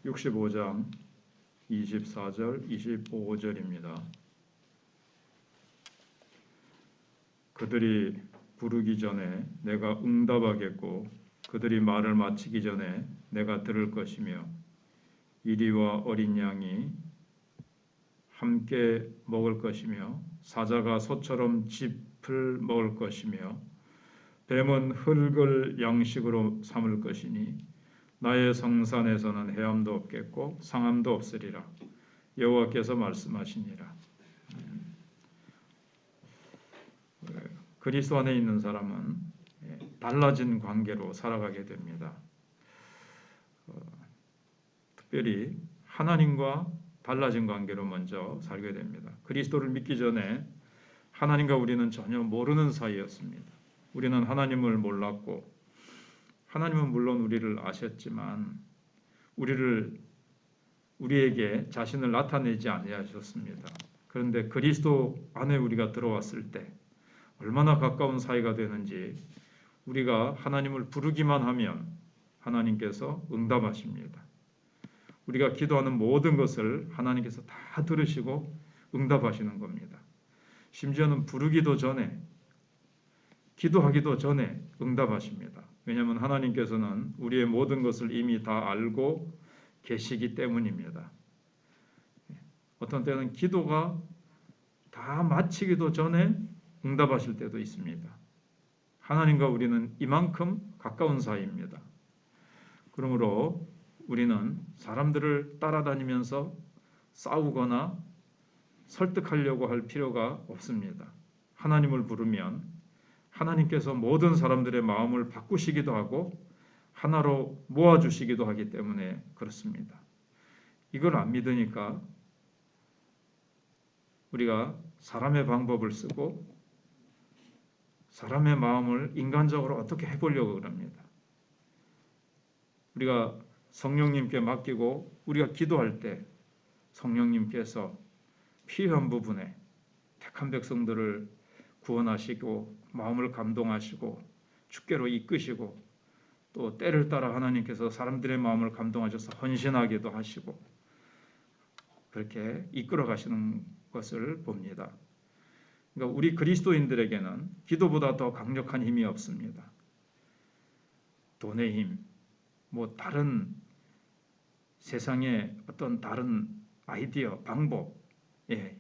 65장 24절 25절입니다. 그들이 부르기 전에 내가 응답하겠고 그들이 말을 마치기 전에 내가 들을 것이며 이리와 어린 양이 함께 먹을 것이며 사자가 소처럼 짚을 먹을 것이며 뱀은 흙을 양식으로 삼을 것이니 나의 성산에서는 해함도 없겠고 상함도 없으리라. 여호와께서 말씀하시니라. 그리스도 안에 있는 사람은 달라진 관계로 살아가게 됩니다. 특별히 하나님과 달라진 관계로 먼저 살게 됩니다. 그리스도를 믿기 전에 하나님과 우리는 전혀 모르는 사이였습니다. 우리는 하나님을 몰랐고 하나님은 물론 우리를 아셨지만 우리에게 자신을 나타내지 아니하셨습니다. 그런데 그리스도 안에 우리가 들어왔을 때 얼마나 가까운 사이가 되는지 우리가 하나님을 부르기만 하면 하나님께서 응답하십니다. 우리가 기도하는 모든 것을 하나님께서 다 들으시고 응답하시는 겁니다. 심지어는 부르기도 전에 기도하기도 전에 응답하십니다. 왜냐하면 하나님께서는 우리의 모든 것을 이미 다 알고 계시기 때문입니다. 어떤 때는 기도가 다 마치기도 전에 응답하실 때도 있습니다. 하나님과 우리는 이만큼 가까운 사이입니다. 그러므로 우리는 사람들을 따라다니면서 싸우거나 설득하려고 할 필요가 없습니다. 하나님을 부르면 하나님께서 모든 사람들의 마음을 바꾸시기도 하고 하나로 모아주시기도 하기 때문에 그렇습니다. 이걸 안 믿으니까 우리가 사람의 방법을 쓰고 사람의 마음을 인간적으로 어떻게 해보려고 그럽니다. 우리가 성령님께 맡기고 우리가 기도할 때 성령님께서 필요한 부분에 택한 백성들을 구원하시고 마음을 감동하시고 주께로 이끄시고 또 때를 따라 하나님께서 사람들의 마음을 감동하셔서 헌신하기도 하시고 그렇게 이끌어 가시는 것을 봅니다. 그러니까 우리 그리스도인들에게는 기도보다 더 강력한 힘이 없습니다. 돈의 힘, 다른 세상의 어떤 다른 아이디어, 방법,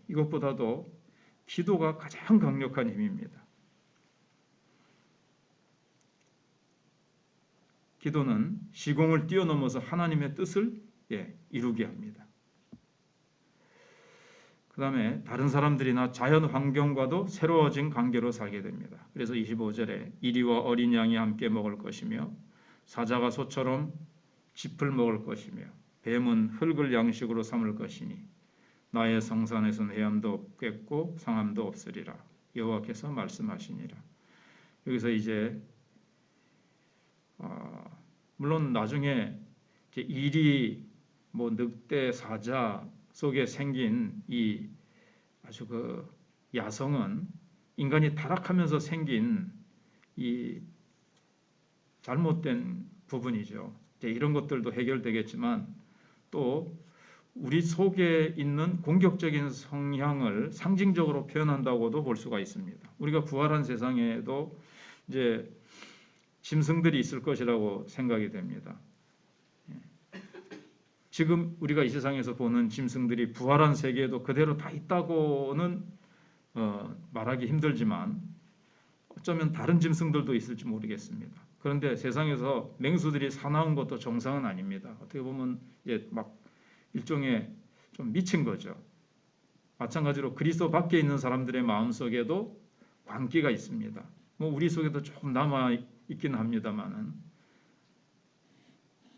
이것보다도 기도가 가장 강력한 힘입니다. 기도는 시공을 뛰어넘어서 하나님의 뜻을 이루게 합니다. 그 다음에 다른 사람들이나 자연 환경과도 새로워진 관계로 살게 됩니다. 그래서 25절에 이리와 어린 양이 함께 먹을 것이며 사자가 소처럼 짚을 먹을 것이며 뱀은 흙을 양식으로 삼을 것이니 나의 성산에서는 해함도 없겠고 상함도 없으리라. 여호와께서 말씀하시니라. 여기서 이제 물론 나중에 이제 일이 늑대, 사자 속에 생긴 이 아주 그 야성은 인간이 타락하면서 생긴 이 잘못된 부분이죠. 이제 이런 것들도 해결되겠지만 또 우리 속에 있는 공격적인 성향을 상징적으로 표현한다고도 볼 수가 있습니다. 우리가 부활한 세상에도 이제 짐승들이 있을 것이라고 생각이 됩니다. 지금 우리가 이 세상에서 보는 짐승들이 부활한 세계에도 그대로 다 있다고는 말하기 힘들지만 어쩌면 다른 짐승들도 있을지 모르겠습니다. 그런데 세상에서 맹수들이 사나운 것도 정상은 아닙니다. 어떻게 보면 이제 일종의 좀 미친 거죠. 마찬가지로 그리스도 밖에 있는 사람들의 마음속에도 광기가 있습니다. 우리 속에도 조금 남아 있긴 합니다만은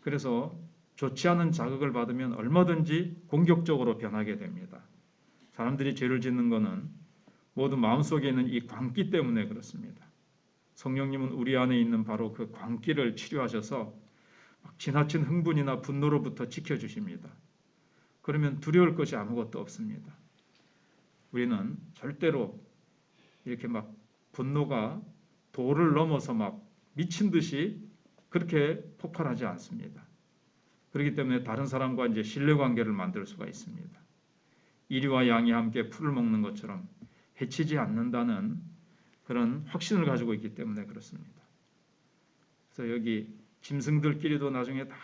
그래서 좋지 않은 자극을 받으면 얼마든지 공격적으로 변하게 됩니다. 사람들이 죄를 짓는 것은 모두 마음속에 있는 이 광기 때문에 그렇습니다. 성령님은 우리 안에 있는 바로 그 광기를 치료하셔서 지나친 흥분이나 분노로부터 지켜주십니다. 그러면 두려울 것이 아무것도 없습니다. 우리는 절대로 이렇게 분노가 도를 넘어서 미친 듯이 그렇게 폭발하지 않습니다. 그렇기 때문에 다른 사람과 이제 신뢰 관계를 만들 수가 있습니다. 이리와 양이 함께 풀을 먹는 것처럼 해치지 않는다는 그런 확신을 가지고 있기 때문에 그렇습니다. 그래서 여기 짐승들끼리도 나중에 다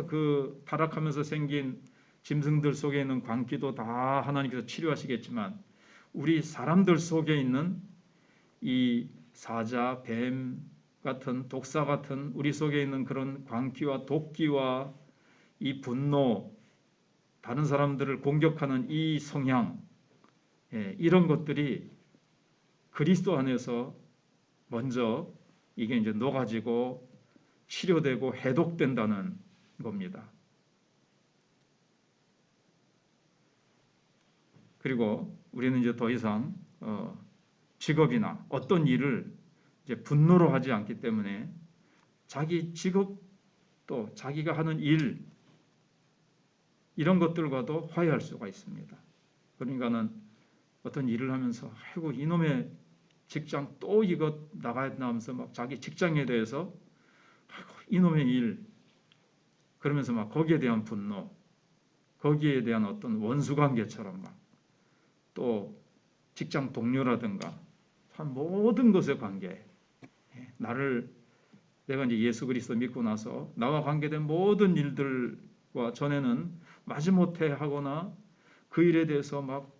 그 타락하면서 생긴 짐승들 속에 있는 광기도 다 하나님께서 치료하시겠지만 우리 사람들 속에 있는 이 사자, 뱀 같은 독사 같은 우리 속에 있는 그런 광기와 독기와 이 분노, 다른 사람들을 공격하는 이 성향, 이런 것들이 그리스도 안에서 먼저 이게 이제 녹아지고 치료되고 해독된다는 겁니다. 그리고 우리는 이제 더 이상 직업이나 어떤 일을 이제 분노로 하지 않기 때문에 자기 직업 또 자기가 하는 일 이런 것들과도 화해할 수가 있습니다. 그러니까는 어떤 일을 하면서 아이고 이놈의 직장 또 이것 나가야 되나 하면서 막 자기 직장에 대해서 아이고 이놈의 일 그러면서 막 거기에 대한 분노 거기에 대한 어떤 원수관계처럼 막 또 직장 동료라든가 참 모든 것의 관계 나를 내가 이제 예수 그리스도 믿고 나서 나와 관계된 모든 일들과 전에는 마지못해 하거나 그 일에 대해서 막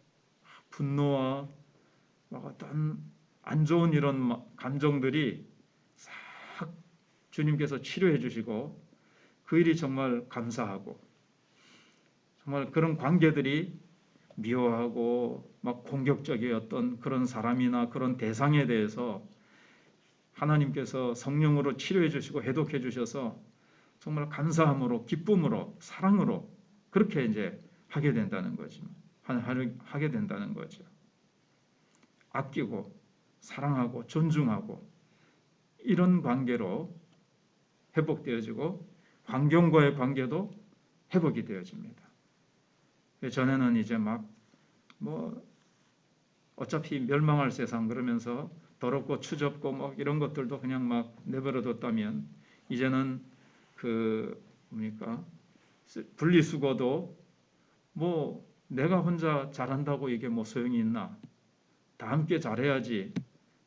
분노와 막 어떤 안 좋은 이런 감정들이 싹 주님께서 치료해 주시고 그 일이 정말 감사하고 정말 그런 관계들이 미워하고 막 공격적이었던 그런 사람이나 그런 대상에 대해서 하나님께서 성령으로 치료해 주시고 해독해 주셔서 정말 감사함으로 기쁨으로 사랑으로 그렇게 이제 하게 된다는 거죠. 하게 된다는 거죠. 아끼고 사랑하고 존중하고 이런 관계로 회복되어지고 환경과의 관계도 회복이 되어집니다. 전에는 이제 막 뭐 어차피 멸망할 세상 그러면서 더럽고 추접고 뭐 이런 것들도 그냥 막 내버려 뒀다면 이제는 그 뭡니까 분리수거도 뭐 내가 혼자 잘한다고 이게 뭐 소용이 있나 다 함께 잘해야지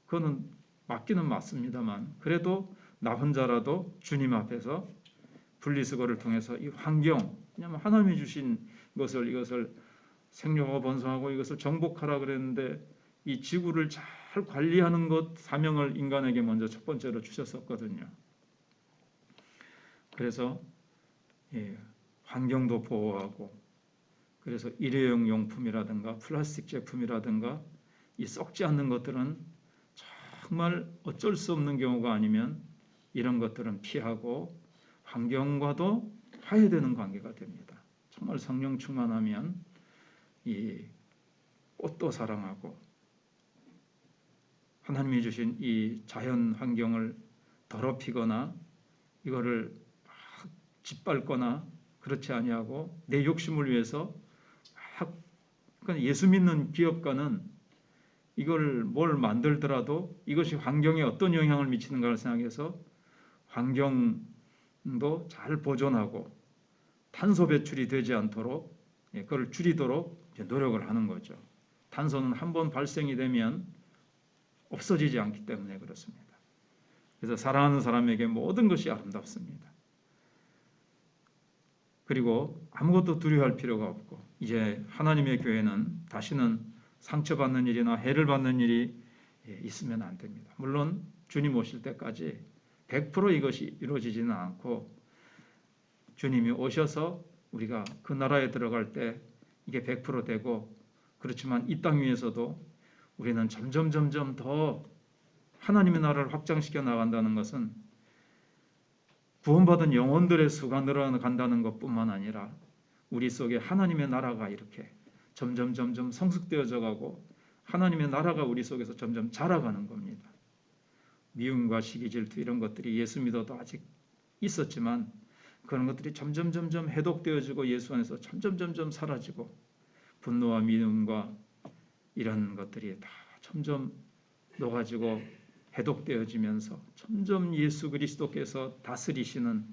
그거는 맞기는 맞습니다만 그래도 나 혼자라도 주님 앞에서 분리수거를 통해서 이 환경 왜냐하면 하나님이 주신 것을 이것을 생육하고 번성하고 이것을 정복하라 그랬는데 이 지구를 잘 관리하는 것 사명을 인간에게 먼저 첫 번째로 주셨었거든요. 그래서 환경도 보호하고 그래서 일회용 용품이라든가 플라스틱 제품이라든가 이 썩지 않는 것들은 정말 어쩔 수 없는 경우가 아니면 이런 것들은 피하고 환경과도 화해되는 관계가 됩니다. 정말 성령 충만하면 이 꽃도 사랑하고 하나님이 주신 이 자연 환경을 더럽히거나 이거를 막 짓밟거나 그렇지 아니하고 내 욕심을 위해서 그러니까 예수 믿는 기업가는 이걸 뭘 만들더라도 이것이 환경에 어떤 영향을 미치는가를 생각해서 환경도 잘 보존하고 탄소 배출이 되지 않도록 그걸 줄이도록 노력을 하는 거죠. 탄소는 한번 발생이 되면 없어지지 않기 때문에 그렇습니다. 그래서 사랑하는 사람에게 모든 것이 아름답습니다. 그리고 아무것도 두려워할 필요가 없고 이제 하나님의 교회는 다시는 상처받는 일이나 해를 받는 일이 있으면 안 됩니다. 물론 주님 오실 때까지 100% 이것이 이루어지지는 않고 주님이 오셔서 우리가 그 나라에 들어갈 때 이게 100% 되고 그렇지만 이 땅 위에서도 우리는 점점 더 하나님의 나라를 확장시켜 나간다는 것은 구원받은 영혼들의 수가 늘어간다는 것뿐만 아니라 우리 속에 하나님의 나라가 이렇게 점점 성숙되어져 가고 하나님의 나라가 우리 속에서 점점 자라가는 겁니다. 미움과 시기 질투 이런 것들이 예수 믿어도 아직 있었지만 그런 것들이 점점 해독되어지고 예수 안에서 점점 사라지고 분노와 미움과 이런 것들이 다 점점 녹아지고 해독되어지면서 점점 예수 그리스도께서 다스리시는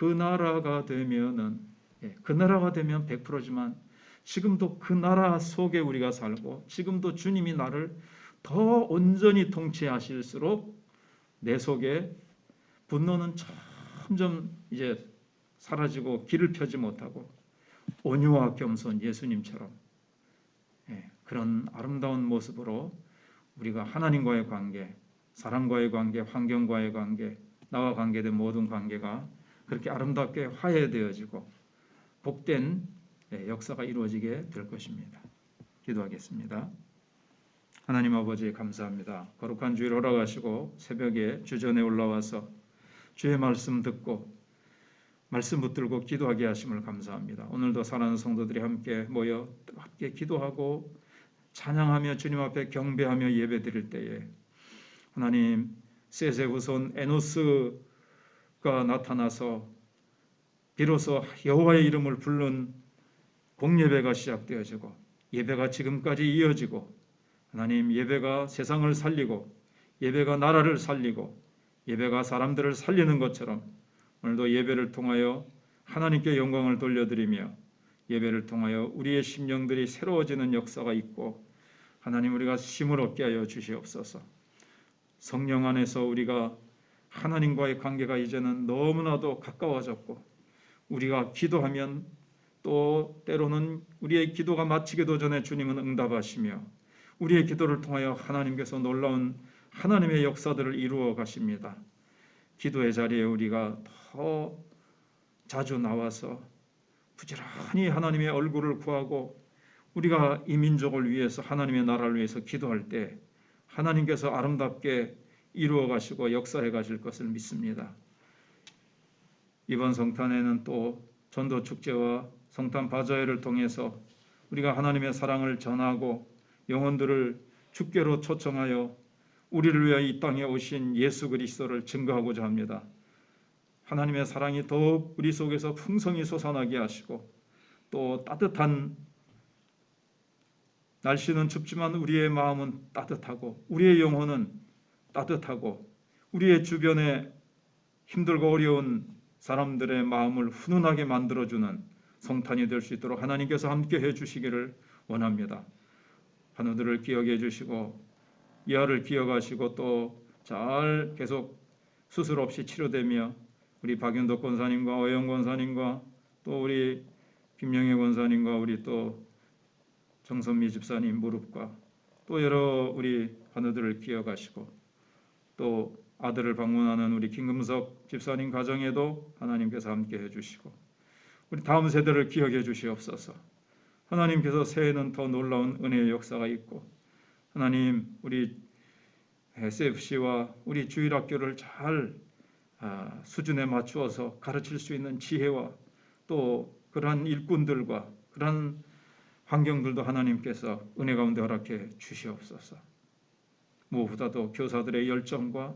그 나라가 되면은 그 나라가 되면 100%지만 지금도 그 나라 속에 우리가 살고 지금도 주님이 나를 더 온전히 통치하실수록 내 속에 분노는 점점 이제 사라지고 길을 펴지 못하고 온유와 겸손 예수님처럼 그런 아름다운 모습으로 우리가 하나님과의 관계, 사람과의 관계, 환경과의 관계, 나와 관계된 모든 관계가 그렇게 아름답게 화해되어지고 복된 역사가 이루어지게 될 것입니다. 기도하겠습니다. 하나님 아버지 감사합니다. 거룩한 주일 허락하시고 새벽에 주전에 올라와서 주의 말씀 듣고 말씀 붙들고 기도하게 하심을 감사합니다. 오늘도 사랑하는 성도들이 함께 모여 함께 기도하고 찬양하며 주님 앞에 경배하며 예배드릴 때에 하나님 셋의 후손 에노스가 나타나서 비로소 여호와의 이름을 부른 공예배가 시작되어지고 예배가 지금까지 이어지고 하나님 예배가 세상을 살리고 예배가 나라를 살리고 예배가 사람들을 살리는 것처럼 오늘도 예배를 통하여 하나님께 영광을 돌려드리며 예배를 통하여 우리의 심령들이 새로워지는 역사가 있고 하나님 우리가 힘을 얻게 하여 주시옵소서. 성령 안에서 우리가 하나님과의 관계가 이제는 너무나도 가까워졌고 우리가 기도하면 또 때로는 우리의 기도가 마치기도 전에 주님은 응답하시며 우리의 기도를 통하여 하나님께서 놀라운 하나님의 역사들을 이루어 가십니다. 기도의 자리에 우리가 더 자주 나와서 부지런히 하나님의 얼굴을 구하고 우리가 이 민족을 위해서 하나님의 나라를 위해서 기도할 때 하나님께서 아름답게 이루어 가시고 역사해 가실 것을 믿습니다. 이번 성탄에는 또 전도 축제와 성탄 바자회를 통해서 우리가 하나님의 사랑을 전하고 영혼들을 주께로 초청하여 우리를 위하여 이 땅에 오신 예수 그리스도를 증거하고자 합니다. 하나님의 사랑이 더욱 우리 속에서 풍성히 솟아나게 하시고 또 따뜻한 날씨는 춥지만 우리의 마음은 따뜻하고 우리의 영혼은 따뜻하고 우리의 주변에 힘들고 어려운 사람들의 마음을 훈훈하게 만들어주는 성탄이 될 수 있도록 하나님께서 함께 해주시기를 원합니다. 환우들을 기억해 주시고 이하를 기억하시고 또 잘 계속 수술 없이 치료되며 우리 박윤덕 권사님과 어영 권사님과 또 우리 김영애 권사님과 우리 또 정선미 집사님 무릎과 또 여러 우리 환우들을 기억하시고 또 아들을 방문하는 우리 김금석 집사님 가정에도 하나님께서 함께 해주시고 우리 다음 세대를 기억해 주시옵소서. 하나님께서 새해에는 더 놀라운 은혜의 역사가 있고 하나님 우리 SFC와 우리 주일학교를 잘 수준에 맞추어서 가르칠 수 있는 지혜와 또 그러한 일꾼들과 그러한 환경들도 하나님께서 은혜 가운데 허락해 주시옵소서. 무엇보다도 교사들의 열정과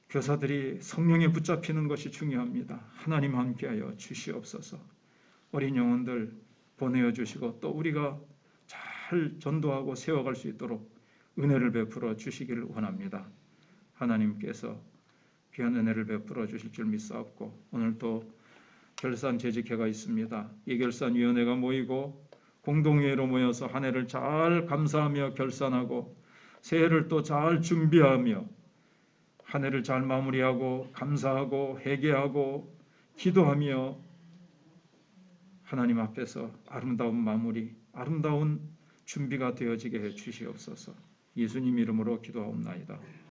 교사들이 성령에 붙잡히는 것이 중요합니다. 하나님 함께하여 주시옵소서. 어린 영혼들 보내어 주시고 또 우리가 잘 전도하고 세워갈 수 있도록 은혜를 베풀어 주시기를 원합니다. 하나님께서 귀한 은혜를 베풀어 주실 줄 믿사옵고 오늘 또 결산 재직회가 있습니다. 이 결산위원회가 모이고 공동회의로 모여서 한 해를 잘 감사하며 결산하고 새해를 또 잘 준비하며 한 해를 잘 마무리하고 감사하고 회개하고 기도하며 하나님 앞에서 아름다운 마무리, 아름다운 준비가 되어지게 해 주시옵소서. 예수님 이름으로 기도하옵나이다.